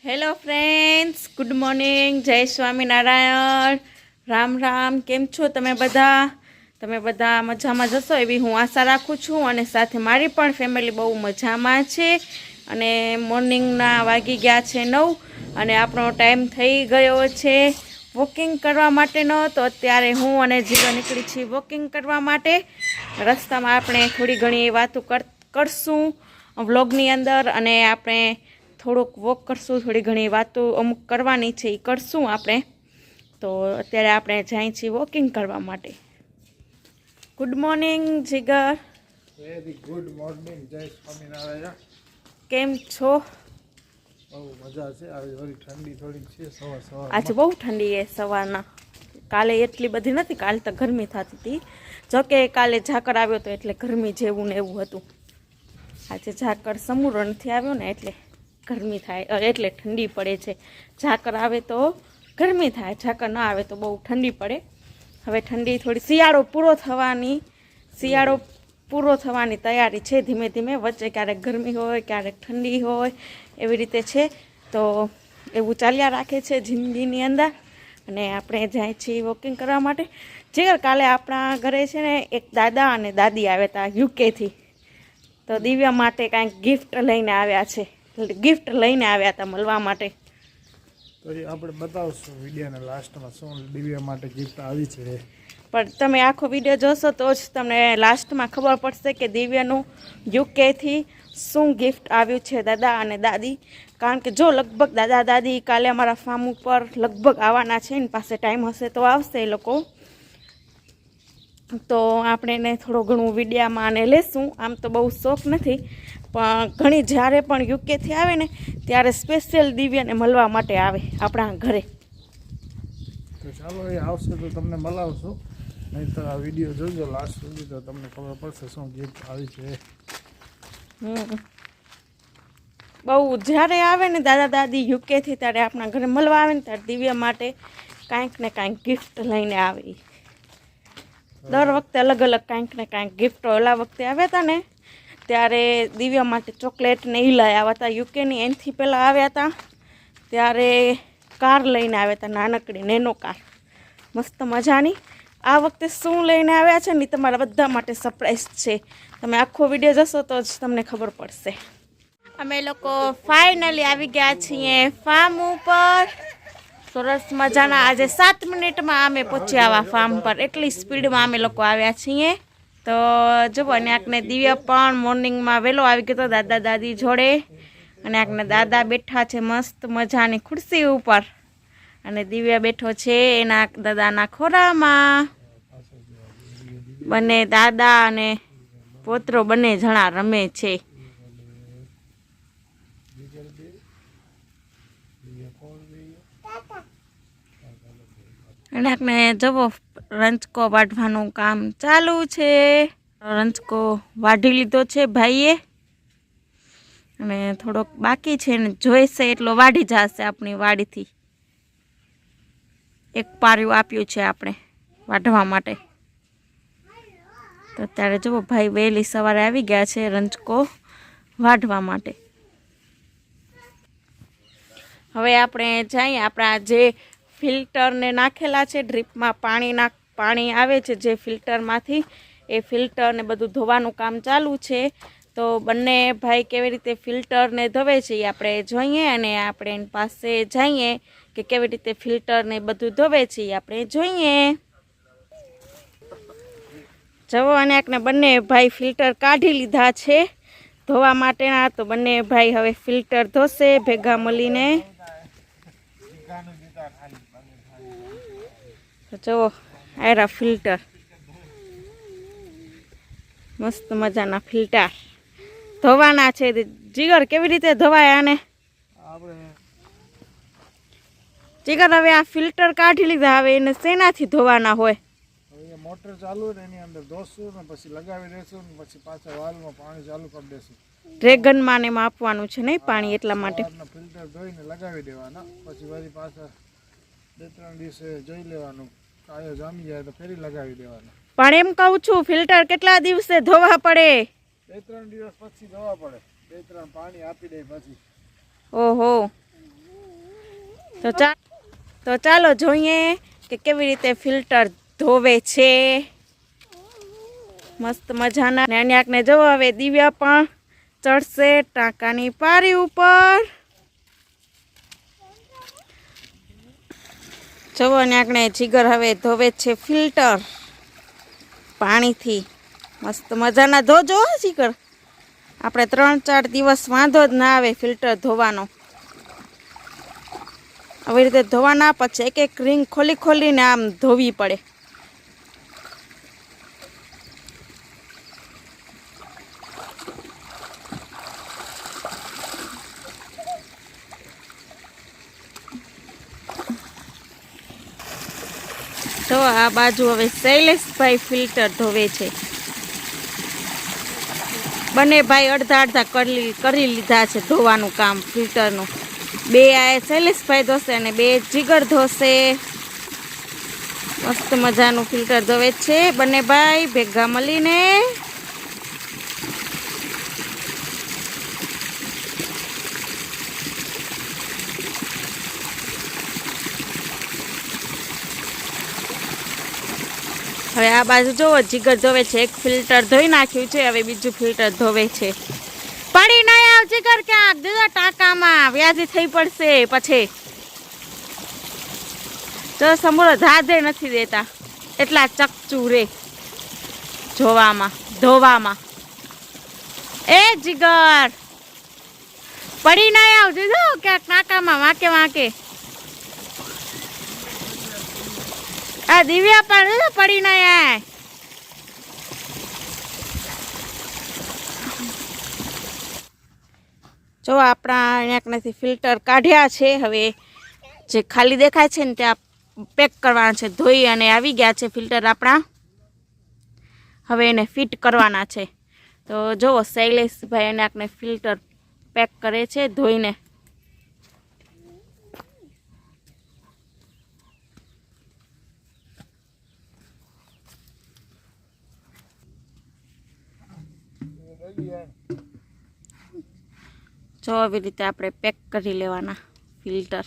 Hello friends, good morning, જય સ્વામિનારાયણ, રામ રામ. કેમ છો તમે બધા? તમે બધા મજામાં જશો એવી હું આશા રાખું છું. અને સાથે મારી પણ ફેમિલી બહુ મજામાં છે. અને મોર્નિંગના વાગી ગયા છે 9 અને આપણો ટાઈમ થઈ ગયો છે વોકિંગ કરવા માટેનો. તો અત્યારે હું અને જીગર નીકળી છીએ વોકિંગ કરવા માટે. રસ્તામાં આપણે થોડી ઘણી વાતો કરશું વ્લોગની અંદર, અને આપણે થોડુંક વોક કરશું, થોડી ઘણી વાતો અમુક કરવાની છે એ કરશું આપણે. તો અત્યારે આપણે જઈએ છીએ વોકિંગ કરવા માટે. ગુડ મોર્નિંગ જીગર. વેરી ગુડ મોર્નિંગ, જય સ્વામિનારાયણ. કેમ છો? બહુ મજા છે. આજે થોડી ઠંડી થોડીક છે સવાર. આજે બહુ ઠંડી છે સવારના. કાલે એટલી બધી નથી, કાલે તો ગરમી થતી હતી. જોકે કાલે ઝાકર આવ્યો હતો એટલે ગરમી જેવું ને એવું હતું. આજે ઝાકર સમૂરો નથી આવ્યો ને એટલે ગરમી થાય, એટલે ઠંડી પડે છે. ઝાકર આવે તો ગરમી થાય, ઝાકર ન આવે તો બહુ ઠંડી પડે. હવે ઠંડી થોડી શિયાળો પૂરો થવાની તૈયારી છે ધીમે ધીમે. વચ્ચે ક્યારેક ગરમી હોય, ક્યારેક ઠંડી હોય, એવી રીતે છે. તો એવું ચાલ્યા રાખે છે જિંદગીની અંદર. અને આપણે જાય છીએ વોકિંગ કરવા માટે. જીગર, કાલે આપણા ઘરે છે ને એક દાદા અને દાદી આવ્યા હતા યુકેથી. તો દિવ્યા માટે કાંઈક ગિફ્ટ લઈને આવ્યા છે. ગિફ્ટ લઈને આવ્યા હતા મળવા માટે. તો એ આપણે બતાવશું વિડીયોના લાસ્ટમાં શું દિવ્યા માટે ગિફ્ટ આવી છે. પણ તમે આખો વિડીયો જોશો તો જ તમને લાસ્ટમાં ખબર પડશે કે દિવ્યાનું યુકેથી શું ગિફ્ટ આવ્યું છે દાદા અને દાદી. કારણ કે જો લગભગ દાદા દાદી કાલે અમારા ફાર્મ ઉપર લગભગ આવવાના છે. એની પાસે ટાઈમ હશે તો આવશે એ લોકો. તો આપણે એને થોડું ઘણું વિડીયામાં ને લેશું. આમ તો બહુ શોખ નથી, પણ ઘણી જ્યારે પણ યુકેથી આવે ને ત્યારે સ્પેશિયલ દિવ્યાને મળવા માટે આવે આપણા ઘરે. તો ચાલો, એ આવશે તો તમને મળાવશું. નહીં તો આ વિડીયો જોજો લાસ્ટ સુધી તો તમને ખબર પડશે શું ગિફ્ટ આવી છે. બહુ જ્યારે આવે ને દાદા દાદી યુકેથી ત્યારે આપણા ઘરે મળવા આવે ને ત્યારે દિવ્યા માટે કાંઈક ને કાંઈક ગિફ્ટ લઈને આવે. દર વખતે અલગ અલગ કાંઈક ને કાંઈક ગિફ્ટ. ઓલા વખતે આવ્યા હતા ને ત્યારે દિવ્યા માટે ચોકલેટ ને એ લઈ આવ્યા હતા યુકેની. એનાથી પહેલાં આવ્યા હતા ત્યારે કાર લઈને આવ્યા હતા, નાનકડી નેનો કાર, મસ્ત મજાની. આ વખતે શું લઈને આવ્યા છે ને એ તમારા બધા માટે સરપ્રાઈઝ છે. તમે આખો વિડીયો જોશો તો જ તમને ખબર પડશે. અમે લોકો ફાઇનલી આવી ગયા છીએ ફાર્મ ઉપર. સરસ મજાના આજે 7 મિનિટમાં અમે પહોંચ્યા આવા ફાર્મ પર. એટલી સ્પીડમાં અમે લોકો આવ્યા છીએ. તો જુઓ, અને આંકને દિવ્યા પણ મોર્નિંગમાં વહેલો આવી ગયો હતો દાદા દાદી જોડે. અને આંકને દાદા બેઠા છે મસ્ત મજાની ખુરશી ઉપર, અને દિવ્યા બેઠો છે એના દાદાના ખોરામાં. બંને દાદા અને પોતરો બંને જણા રમે છે. અને આપણે જવો રંચકો વાઢવાનું કામ ચાલુ છે. રંચકો વાઢી લીધો છે ભાઈએ, અને થોડોક બાકી છે ને જોઈશે એટલો વાઢી જશે આપણી વાડીથી. એક પાર્યું આપ્યું છે આપણે વાઢવા માટે. તો અત્યારે જુઓ ભાઈ વહેલી સવારે આવી ગયા છે રંચકો વાઢવા માટે. હવે આપણે જઈએ આપણા જે ફિલ્ટરને નાખેલા છે ડ્રીપમાં પાણી આવે છે જે ફિલ્ટરમાંથી, એ ફિલ્ટરને બધું ધોવાનું કામ ચાલુ છે. તો બંને ભાઈ કેવી રીતે ફિલ્ટરને ધોવે છે એ આપણે જોઈએ, અને આપણે એની પાસે જઈએ કે કેવી રીતે ફિલ્ટરને બધું ધોવે છે એ આપણે જોઈએ. જવો, અને આપણે બંને ભાઈ ફિલ્ટર કાઢી લીધા છે ધોવા માટેના. તો બંને ભાઈ હવે ફિલ્ટર ધોશે ભેગા મળીને. જુઓ આયરા ફિલ્ટર, મસ્ત મજાના ફિલ્ટર ધોવાના છે. જીગર, કેવી રીતે ધોવાય આને? જીગર, હવે આ ફિલ્ટર કાઢી લીધા, હવે એને શેનાથી ધોવાના હોય? મોટર ચાલુ ને એની અંદર ધોશું ને પછી લગાવી દેશું ને પછી પાછા વાલમાં પાણી ચાલુ કરી દેશું. ડ્રેગનમાં ને એમાં આપવાનું છે નહીં પાણી, એટલા માટે. ફિલ્ટર ધોઈને લગાવી દેવાના, પછી પાછા 2-3 દિવસે જોઈ લેવાનું, કાયો જામી જાય તો ફેરી લગાવી દેવાના. પણ એમ કહું છું, ફિલ્ટર કેટલા દિવસે ધોવા પડે? 2-3 દિવસ પછી ધોવા પડે. 2-3 પાણી આપી દે પછી. ઓહો, તો ચાલો જોઈએ કે કેવી રીતે ફિલ્ટર ધોવે છે મસ્ત મજાના. ને અન્યાકને જો હવે દિવ્યા પણ ચડશે ટાંકાની પારી ઉપર. જવો અન્યાકને જીગર હવે ધોવે છે ફિલ્ટર પાણીથી. મસ્ત મજાના ધોજો જીગર. આપણે 3-4 દિવસ વાંધો જ ના આવે ફિલ્ટર ધોવાનો. આવી રીતે ધોવાના, પછી એક એક રિંગ ખોલી ખોલીને આમ ધોવી પડે. તો આ બાજુ હવે શૈલેષભાઈ ફિલ્ટર ધોવે છે. બંને ભાઈ અડધા અડધા કરી લીધા છે ધોવાનું કામ ફિલ્ટરનું. 2 આ શૈલેષભાઈ ધોશે અને 2 જીગર ધોશે. મસ્ત મજાનું ફિલ્ટર ધોવે છે બંને ભાઈ ભેગા મળીને. હવે આ બાજુ જોવો જીગર ધોવે છે. એક ફિલ્ટર ધોઈ નાખ્યું છે, હવે બીજું ફિલ્ટર ધોવે છે. પડી નહીં આવ જીગર, ક્યાંક દીધો ટાંકામાં વ્યાજી થઈ પડશે પછી. જો સમૂળો ધાધે નથી દેતા, એટલા ચકચું રે ધોવામાં. એ જીગર પડી નહીં આવ દીધો ક્યાંક ટાંકામાં વાંકે. આ દિવ્યા પણ પડી નહીં આય. જો આપણા અહીંયાથી ફિલ્ટર કાઢ્યા છે. હવે જે ખાલી દેખાય છે ને ત્યાં પેક કરવાના છે. ધોઈ અને આવી ગયા છે ફિલ્ટર આપણા. હવે એને ફિટ કરવાના છે. તો જુઓ શૈલેષભાઈ અહીંયાને ફિલ્ટર પેક કરે છે ધોઈને. જો આવી રીતે આપણે પેક કરી લેવાના ફિલ્ટર.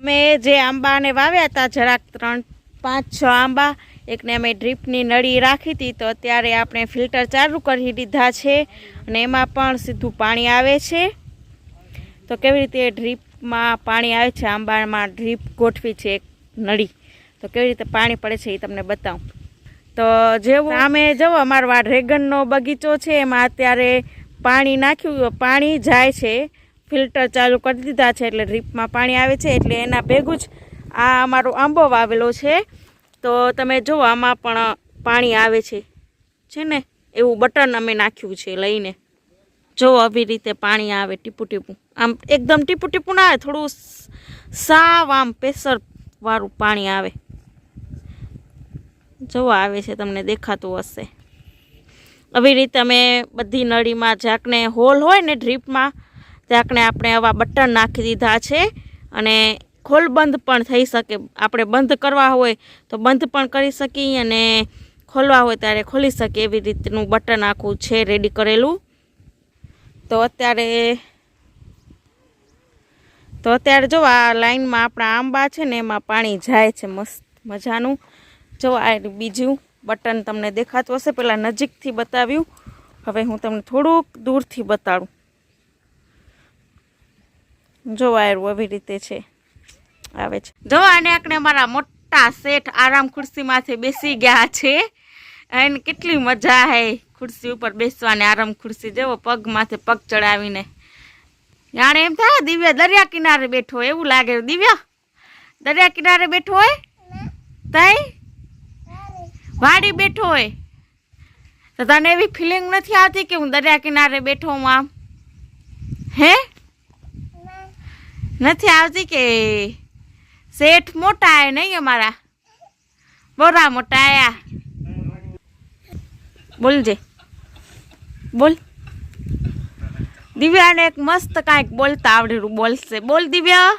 અમે જે આંબાને વાવ્યા હતા જરાક 3-5-6 આંબા, એકને અમે ડ્રીપની નળી રાખી હતી, તો અત્યારે આપણે ફિલ્ટર ચાલુ કરી દીધા છે અને એમાં પણ સીધું પાણી આવે છે. તો કેવી રીતે ડ્રીપમાં પાણી આવે છે, આંબામાં ડ્રીપ ગોઠવી છે એક નળી, તો કેવી રીતે પાણી પડે છે એ તમને બતાવું. તો જેવું આમે જવો અમારો આ ડ્રેગનનો બગીચો છે, એમાં અત્યારે પાણી નાખ્યું, પાણી જાય છે. ફિલ્ટર ચાલુ કરી દીધા છે એટલે ડ્રીપમાં પાણી આવે છે, એટલે એના ભેગું જ આ અમારો આંબો વાવેલો છે. તો તમે જુઓ આમાં પણ પાણી આવે છે ને, એવું બટન અમે નાખ્યું છે લઈને. જો આવી રીતે પાણી આવે ટીપું ટીપું, આમ એકદમ ટીપું ટીપું ના આવે, થોડું સાવ આમ પ્રેશર વાળું પાણી આવે. જો આવે છે, તમને દેખાતું હશે. આવી રીતે અમે બધી નળીમાં જ્યાંકને હોલ હોય ને ડ્રીપમાં, ત્યાંકને આપણે આવા બટન નાખી દીધા છે અને ખોલ બંધ પણ થઈ શકે. આપણે બંધ કરવા હોય તો બંધ પણ કરી શકીએ અને ખોલવા હોય ત્યારે ખોલી શકીએ, એવી રીતનું બટન આખું છે રેડી કરેલું. તો અત્યારે જો આ લાઈનમાં આપણા આંબા છે ને એમાં પાણી જાય છે મસ્ત મજાનું. જો આ બીજું બટન તમને દેખાતું હશે, પહેલાં નજીકથી બતાવ્યું, હવે હું તમને થોડુંક દૂરથી બતાડું. જો આવ્યું આવી રીતે છે, આવે છે. જો આને આપણે અમારા મોટા શેઠ આરામ ખુરશીમાંથી બેસી ગયા છે. એને કેટલી મજા હે ખુરશી ઉપર બેસવાની, આરામ ખુરશી જેવો પગ માથે પગ ચડાવીને. જાણે એમ થાય દિવ્યા દરિયા કિનારે બેઠો હોય એવું લાગે. દિવ્યા દરિયા કિનારે બેઠો હોય, તઈ વાડી બેઠો હોય, તો તને એવી ફિલિંગ નથી આવતી કે હું દરિયા કિનારે બેઠો હું આમ? હે નથી આવતી કે? શેઠ મોટા હે નહીં અમારા, બોરા મોટા આયા. બોલજે બોલ દિવ્યાને એક મસ્ત કાંઈક બોલતા આવડેલું બોલશે. બોલ દિવ્યા.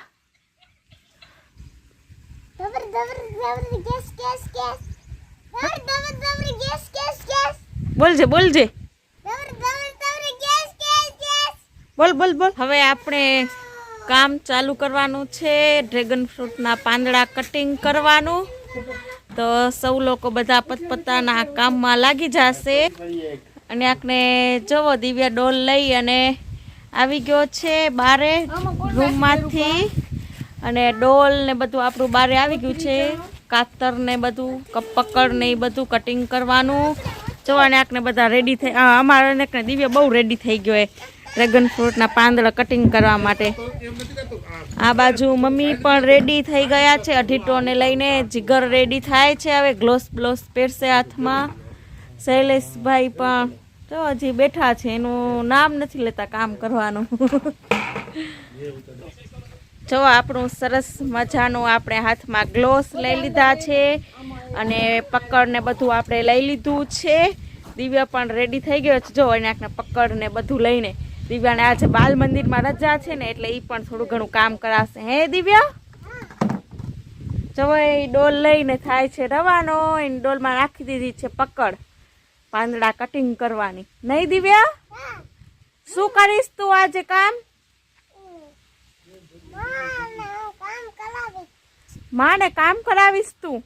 બોલજે બોલજે. બોલ બોલ બોલ. હવે આપણે કામ ચાલુ કરવાનું છે. ડ્રેગન ફ્રૂટના પાંદડા કટિંગ કરવાનું. તો સૌ લોકો બધા પોતપોતાના કામમાં લાગી જશે. અને આપણે જવો દિવ્યા ડોલ લઈ અને આવી ગયો છે બારે રૂમમાંથી. અને ડોલ ને બધું આપણું બારે આવી ગયું છે. કાતર ને બધું પકડ ને એ બધું કટિંગ કરવાનું. જવાને આંખને બધા રેડી થઈ. અમારે ને દિવ્યા બહુ રેડી થઈ ગયો એ ડ્રેગન ફ્રૂટના પાંદડા કટિંગ કરવા માટે. આ બાજુ મમ્મી પણ રેડી થઈ ગયા છે અઢીટોને લઈને. જીગર રેડી થાય છે હવે. ગ્લોવ્સ બ્લોવ્સ પહેરશે હાથમાં. શૈલેષભાઈ પણ તો હજી બેઠા છે. એનું નામ નથી લેતા કામ કરવાનું. જો આપણું સરસ મજાનું આપણે હાથમાં ગ્લોવ્સ લઈ લીધા છે. અને પકડ ને બધું આપણે લઈ લીધું છે. દિવ્યા પણ રેડી થઈ ગયો છે. જો એને આંખને પકડ ને બધું લઈને. દિવ્યાને આજે બાલ મંદિરમાં રજા છે ને એટલે એ પણ થોડું ઘણું કામ કરાવશે. હે દિવ્યા. જો એ ડોલ લઈને થાય છે રવાનો. એની ડોલમાં નાખી દીધી છે પકડ પાંદડા કટિંગ કરવાની. નહીં દિવ્યા? શું કરીશ તું આજે કામ? માને કામ કરાવીશ તું?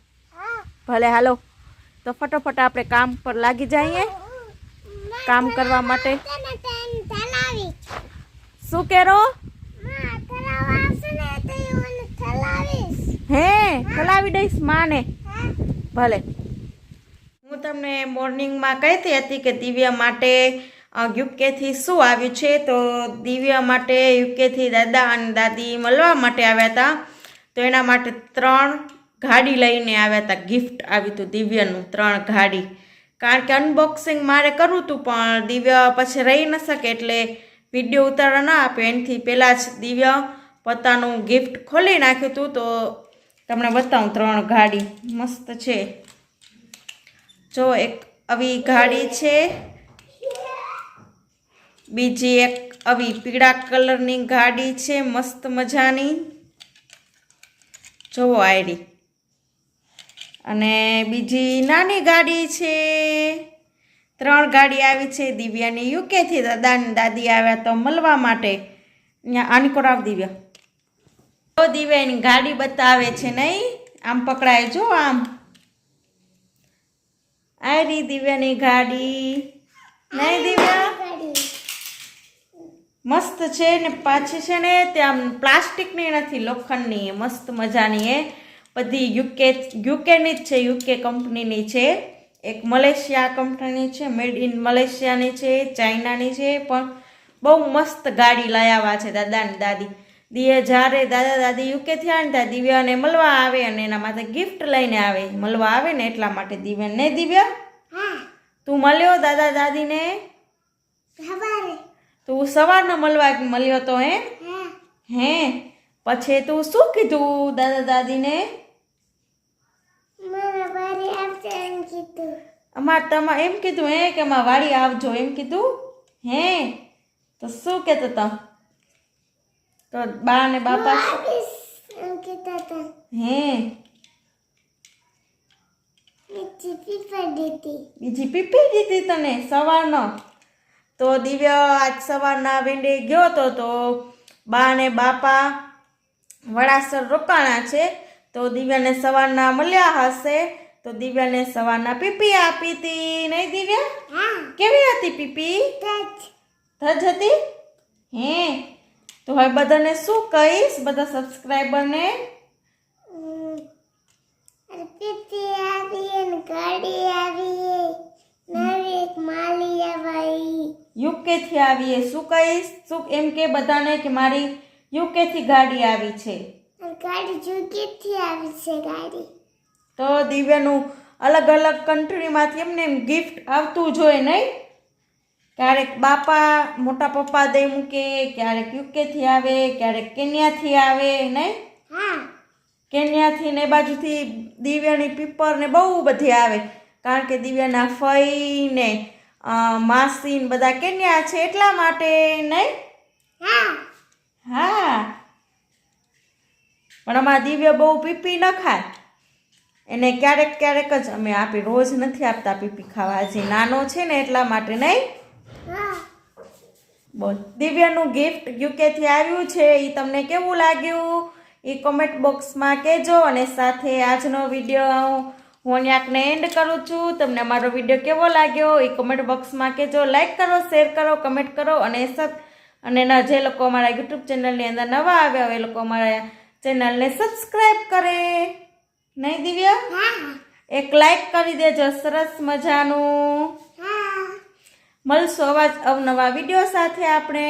ભલે હાલો તો ફટોફટ આપણે કામ પર લાગી જઈએ કામ કરવા માટે. શું કરો? હે ખલાવી દઈશ માને. ભલે. હું તમને મોર્નિંગમાં કહેતી હતી કે દિવ્યા માટે યુકેથી શું આવ્યું છે. તો દિવ્યા માટે યુકેથી દાદા અને દાદી મળવા માટે આવ્યા હતા. તો એના માટે 3 ગાડી લઈને આવ્યા હતા. ગિફ્ટ આવ્યું હતું દિવ્યાનું 3 ગાડી. કારણ કે અનબોક્સિંગ મારે કરવું હતું પણ દિવ્યા પછી રહી ન શકે એટલે વિડીયો ઉતારવા ના આપ્યો. એનાથી પહેલાં જ દિવ્યા પોતાનું ગિફ્ટ ખોલી નાખ્યું હતું. તો તમને બતાવું 3 ગાડી મસ્ત છે. જો એક આવી ગાડી છે. બીજી એક આવી પીળા કલરની ગાડી છે મસ્ત મજાની. જોવો આયડી. અને બીજી નાની ગાડી છે. 3 ગાડી આવી છે દિવ્યાની યુકેથી. દાદા અને દાદી આવ્યા તો મળવા માટે. અહીંયા આની કોરાવ દિવ્યા. તો દિવ્યા એની ગાડી બતાવે છે નહીં. આમ પકડાય જો આમ. આયરી દિવ્યાની ગાડી. નહીં દિવ્યા? મસ્ત છે ને પાછી છે ને ત્યાં પ્લાસ્ટિકની નથી લોખંડની મસ્ત મજાની. એ બધી યુકેની જ છે. યુકે કંપનીની છે. એક મલેશિયા કંપનીની છે. મેડ ઇન મલેશિયાની છે. ચાઇનાની છે. પણ બહુ મસ્ત ગાડી લઈ આવ્યા છે દાદા ને દાદી. જ્યારે દાદા દાદી યુકેથી આવે ને ત્યાં દિવ્યાને મળવા આવે અને એના માટે ગિફ્ટ લઈને આવે. મળવા આવે ને એટલા માટે દિવ્યા. ને દિવ્યા તું મળ્યો દાદા દાદીને? તું સવારનો મળ્યો તો હે પછી તું શું કીધું દાદા દાદીને? તમારે એમ કીધું હે કે અમાર વાડી આવજો એમ કીધું હે? તો શું કહેતો હતા? તો બા ને બાપા હે બીજી પીપી દીધી તને સવારનો? તો દિવ્યા આજ સવારના વેંડે ગયો તો બા ને બાપા વડાસર રોકાણા છે. તો દિવ્યાને સવારના મળ્યા હશે. તો દિવ્યાને સવારના પીપી આપી હતી. નહીં દિવ્યા? કેવી હતી પીપી? ધજ હતી હે? તો હવે બધાને શું કહીશ બધા સબસ્ક્રાઈબરને? પીપી આવી ગાડી આવી નવી એક માલી આવી યુકેથી આવીએ. શું કહીશ? શું એમ કે બધાને કે મારી યુકેથી ગાડી આવી છે. ગાડી યુકેથી આવી છે ગાડી. તો દિવ્યાનું અલગ અલગ કન્ટ્રીમાંથી એમને એમ ગિફ્ટ આવતું જોઈએ નહીં? ક્યારેક બાપા મોટા પપ્પા દઈ મૂકે, ક્યારેક યુકેથી આવે, ક્યારેક કેન્યાથી આવે નહીં? કેન્યાથી ને બાજુથી દિવ્યાની પીપર ને બહુ બધી આવે. કારણ કે દિવ્યાના ફઈ ને માસી ને બધા કેન્યા છે એટલા માટે નહીં. હા હા પણ અમારા દિવ્ય બહુ પીપી ન ખાય, એને ક્યારેક ક્યારેક જ અમે આપી, રોજ નથી આપતા પીપી ખાવા. હજી નાનો છે ને એટલા માટે નહીં. હા બોલ, દિવ્યાનું ગિફ્ટ યુકેથી આવ્યું છે એ તમને કેવું લાગ્યું એ કોમેન્ટ બોક્સમાં કહેજો. અને સાથે આજનો વિડીયો હું અહીંયાને એન્ડ કરું છું. તમને મારો વિડીયો કેવો લાગ્યો એ કોમેન્ટ બોક્સમાં કહેજો. લાઈક કરો, શેર કરો, કમેન્ટ કરો અને જે લોકો અમારા યુટ્યુબ ચેનલની અંદર નવા આવ્યા હોય એ લોકો અમારા ચેનલને સબસ્ક્રાઈબ કરે. નહીં દિવ્યા? હા એક લાઈક કરી દેજો, સરસ મજાનું. હા મળશું અવનવા વિડીયો સાથે આપણે.